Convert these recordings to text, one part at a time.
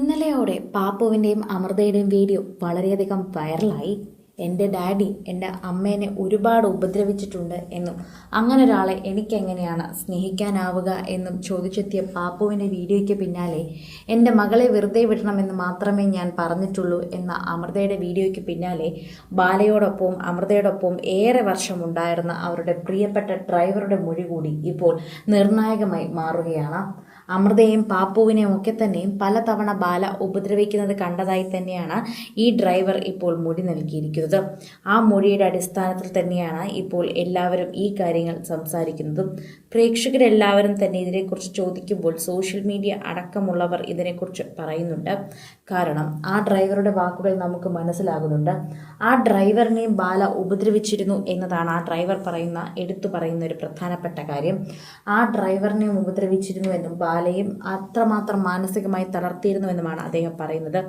ഇന്നലെയോടെ പാപ്പുവിൻ്റെയും അമൃതയുടെയും video വളരെയധികം വൈറലായി. എൻ്റെ ഡാഡി എൻ്റെ അമ്മേനെ ഒരുപാട് ഉപദ്രവിച്ചിട്ടുണ്ട് എന്നും അങ്ങനെ ഒരാളെ എനിക്കെങ്ങനെയാണ് സ്നേഹിക്കാനാവുക എന്നും ചോദിച്ചെത്തിയ പാപ്പുവിൻ്റെ വീഡിയോയ്ക്ക് പിന്നാലെ എൻ്റെ മകളെ വെറുതെ വിടണമെന്ന് മാത്രമേ ഞാൻ പറഞ്ഞിട്ടുള്ളൂ എന്ന അമൃതയുടെ വീഡിയോയ്ക്ക് പിന്നാലെ ബാലയോടൊപ്പം അമൃതയോടൊപ്പം ഏറെ വർഷമുണ്ടായിരുന്ന അവരുടെ പ്രിയപ്പെട്ട ഡ്രൈവറുടെ മൊഴി കൂടി ഇപ്പോൾ നിർണായകമായി മാറുകയാണ്. അമൃതയെയും പാപ്പുവിനെയും ഒക്കെ തന്നെയും പലതവണ ബാല ഉപദ്രവിക്കുന്നത് കണ്ടതായി തന്നെയാണ് ഈ ഡ്രൈവർ ഇപ്പോൾ മൊഴി നൽകിയിരിക്കുന്നത്. ആ മൊഴിയുടെ അടിസ്ഥാനത്തിൽ തന്നെയാണ് ഇപ്പോൾ എല്ലാവരും ഈ കാര്യങ്ങൾ സംസാരിക്കുന്നതും. പ്രേക്ഷകരെല്ലാവരും തന്നെ ഇതിനെക്കുറിച്ച് ചോദിക്കുമ്പോൾ സോഷ്യൽ മീഡിയ അടക്കമുള്ളവർ ഇതിനെക്കുറിച്ച് പറയുന്നുണ്ട്. കാരണം ആ ഡ്രൈവറുടെ വാക്കുകൾ നമുക്ക് മനസ്സിലാകുന്നുണ്ട്. ആ ഡ്രൈവറിനെയും ബാല ഉപദ്രവിച്ചിരുന്നു എന്നതാണ് ആ ഡ്രൈവർ എടുത്തു പറയുന്ന ഒരു പ്രധാനപ്പെട്ട കാര്യം. ആ ഡ്രൈവറിനെയും ഉപദ്രവിച്ചിരുന്നു എന്നും ബാലയും അത്രമാത്രം മാനസികമായി തളർത്തിയിരുന്നുവെന്നുമാണ് അദ്ദേഹം പറയുന്നത്.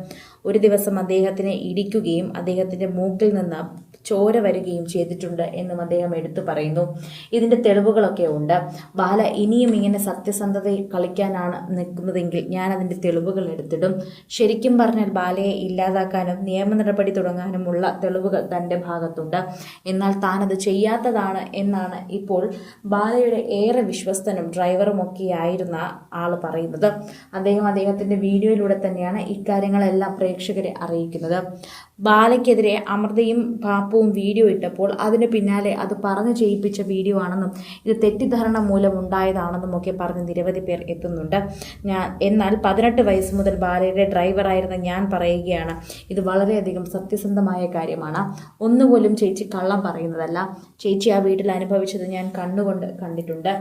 ഒരു ദിവസം അദ്ദേഹത്തിനെ ഇടിക്കുകയും അദ്ദേഹത്തിന്റെ മൂക്കിൽ നിന്ന് ചോര വരികയും ചെയ്തിട്ടുണ്ട് എന്നും അദ്ദേഹം എടുത്തു പറയുന്നു. ഇതിന്റെ തെളിവുകളൊക്കെ ഉണ്ട്. ബാല ഇനിയും ഇങ്ങനെ സത്യസന്ധതയിൽ കളിക്കാനാണ് നിൽക്കുന്നതെങ്കിൽ ഞാൻ അതിന്റെ തെളിവുകൾ എടുത്തിടും. ശരിക്കും പറഞ്ഞാൽ ബാലയെ ഇല്ലാതാക്കാനും നിയമ നടപടി തുടങ്ങാനുമുള്ള തെളിവുകൾ തന്റെ ഭാഗത്തുണ്ട്. എന്നാൽ താനത് ചെയ്യാത്തതാണ് എന്നാണ് ഇപ്പോൾ ബാലയുടെ ഏറെ വിശ്വസ്തനും ഡ്രൈവറും ഒക്കെയായിരുന്ന ആള് പറയുന്നത്. അദ്ദേഹത്തിന്റെ വീഡിയോയിലൂടെ തന്നെയാണ് ഇക്കാര്യങ്ങളെല്ലാം പ്രേക്ഷകരെ അറിയിക്കുന്നത്. ബാലയ്ക്കെതിരെ അമൃതയും പാപ്പുവും വീഡിയോ ഇട്ടപ്പോൾ അതിന് പിന്നാലെ അത് പറഞ്ഞു ചെയ്യിപ്പിച്ച വീഡിയോ ആണെന്നും ഇത് തെറ്റിദ്ധാരണ മൂലം ഉണ്ടായതാണെന്നും ഒക്കെ പറഞ്ഞ് നിരവധി പേർ എത്തുന്നുണ്ട്. എന്നാൽ 18 വയസ്സ് മുതൽ ബാലയുടെ ഡ്രൈവറായിരുന്ന ഞാൻ പറയുകയാണ്, ഇത് വളരെയധികം സത്യസന്ധമായ കാര്യമാണ്. ഒന്നുപോലും ചേച്ചി കള്ളം പറയുന്നതല്ല. ചേച്ചി ആ വീട്ടിൽ അനുഭവിച്ചത് ഞാൻ കണ്ണുകൊണ്ട് കണ്ടിട്ടുണ്ട്.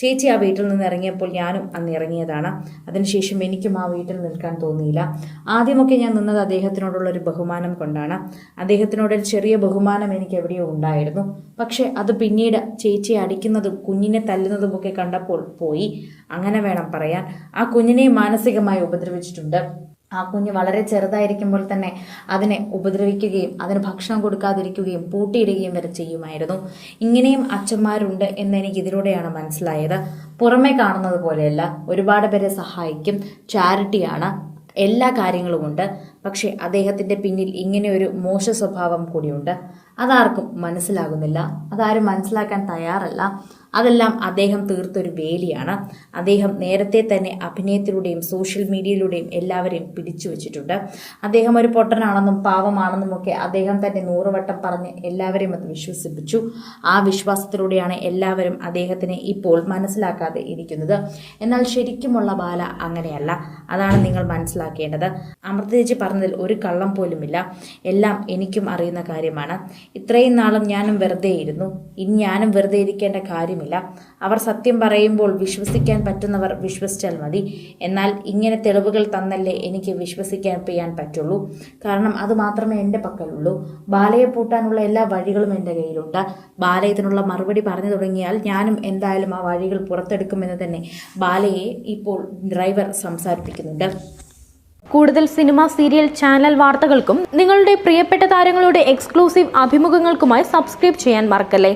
ചേച്ചി ആ വീട്ടിൽ നിന്ന് ഇറങ്ങിയപ്പോൾ ഞാനും അന്ന് ഇറങ്ങിയതാണ്. അതിനുശേഷം എനിക്കും ആ വീട്ടിൽ നിൽക്കാൻ തോന്നിയില്ല. ആദ്യമൊക്കെ ഞാൻ നിന്നത് അദ്ദേഹത്തിനോടുള്ള ഒരു ബഹുമാനം കൊണ്ടാണ്. അദ്ദേഹത്തിനോടൊരു ചെറിയ ബഹുമാനം എനിക്ക് എവിടെയോ ഉണ്ടായിരുന്നു. പക്ഷെ അത് പിന്നീട് ചേച്ചിയെ അടിക്കുന്നതും കുഞ്ഞിനെ തല്ലുന്നതും ഒക്കെ കണ്ടപ്പോൾ പോയി. അങ്ങനെ വേണം പറയാൻ. ആ കുഞ്ഞിനെ മാനസികമായി ഉപദ്രവിച്ചിട്ടുണ്ട്. ആ കുഞ്ഞ് വളരെ ചെറുതായിരിക്കുമ്പോൾ തന്നെ അതിനെ ഉപദ്രവിക്കുകയും അതിന് ഭക്ഷണം കൊടുക്കാതിരിക്കുകയും പൂട്ടിയിടുകയും വരെ ചെയ്യുമായിരുന്നു. ഇങ്ങനെയും അച്ഛന്മാരുണ്ട് എന്നെനിക്ക് ഇതിലൂടെയാണ് മനസ്സിലായത്. പുറമെ കാണുന്നത് പോലെയല്ല. ഒരുപാട് പേരെ സഹായിക്കും, ചാരിറ്റിയാണ്, എല്ലാ കാര്യങ്ങളുമുണ്ട്. പക്ഷെ അദ്ദേഹത്തിന്റെ പിന്നിൽ ഇങ്ങനെ ഒരു മോശ സ്വഭാവം കൂടിയുണ്ട്. അതാർക്കും മനസ്സിലാകുന്നില്ല. അതാരും മനസ്സിലാക്കാൻ തയ്യാറല്ല. അതെല്ലാം അദ്ദേഹം തീർത്തൊരു വേലിയാണ്. അദ്ദേഹം നേരത്തെ തന്നെ അഭിനയത്തിലൂടെയും സോഷ്യൽ മീഡിയയിലൂടെയും എല്ലാവരെയും പിടിച്ചു വെച്ചിട്ടുണ്ട്. അദ്ദേഹം ഒരു പൊട്ടനാണെന്നും പാവമാണെന്നും ഒക്കെ അദ്ദേഹം തന്നെ 100 വട്ടം പറഞ്ഞ് എല്ലാവരെയും അത് വിശ്വസിപ്പിച്ചു. ആ വിശ്വാസത്തിലൂടെയാണ് എല്ലാവരും അദ്ദേഹത്തിനെ ഇപ്പോൾ മനസ്സിലാക്കാതെ ഇരിക്കുന്നത്. എന്നാൽ ശരിക്കുമുള്ള ബാല അങ്ങനെയല്ല. അതാണ് നിങ്ങൾ മനസ്സിലാക്കേണ്ടത്. അമൃതേജി പറഞ്ഞതിൽ ഒരു കള്ളം പോലുമില്ല. എല്ലാം എനിക്കും അറിയുന്ന കാര്യമാണ്. ഇത്രയും നാളും ഞാനും വെറുതെ ഇരുന്നു. ഇനി ഞാനും വെറുതെ ഇരിക്കേണ്ട കാര്യമില്ല. അവർ സത്യം പറയുമ്പോൾ വിശ്വസിക്കാൻ പറ്റുന്നവർ വിശ്വസിച്ചാൽ മതി. എന്നാൽ ഇങ്ങനെ തെളിവുകൾ തന്നല്ലേ എനിക്ക് വിശ്വസിക്കാൻ പറ്റുള്ളൂ. കാരണം അത് മാത്രമേ എൻ്റെ പക്കലുള്ളൂ. ബാലയെ പൂട്ടാനുള്ള എല്ലാ വഴികളും എൻ്റെ കയ്യിലുണ്ട്. ബാല ഇതിനുള്ള മറുപടി പറഞ്ഞു തുടങ്ങിയാൽ ഞാനും എന്തായാലും ആ വഴികൾ പുറത്തെടുക്കുമെന്ന് തന്നെ ബാലയെ ഇപ്പോൾ ഡ്രൈവർ സംസാരിപ്പിക്കുന്നുണ്ട്. കൂടുതൽ സിനിമ, സീരിയൽ, ചാനൽ വാർത്തകൾക്കും നിങ്ങളുടെ പ്രിയപ്പെട്ട താരങ്ങളുടെ എക്സ്ക്ലൂസീവ് അഭിമുഖങ്ങൾക്കുമായി സബ്സ്ക്രൈബ് ചെയ്യാൻ മറക്കല്ലേ.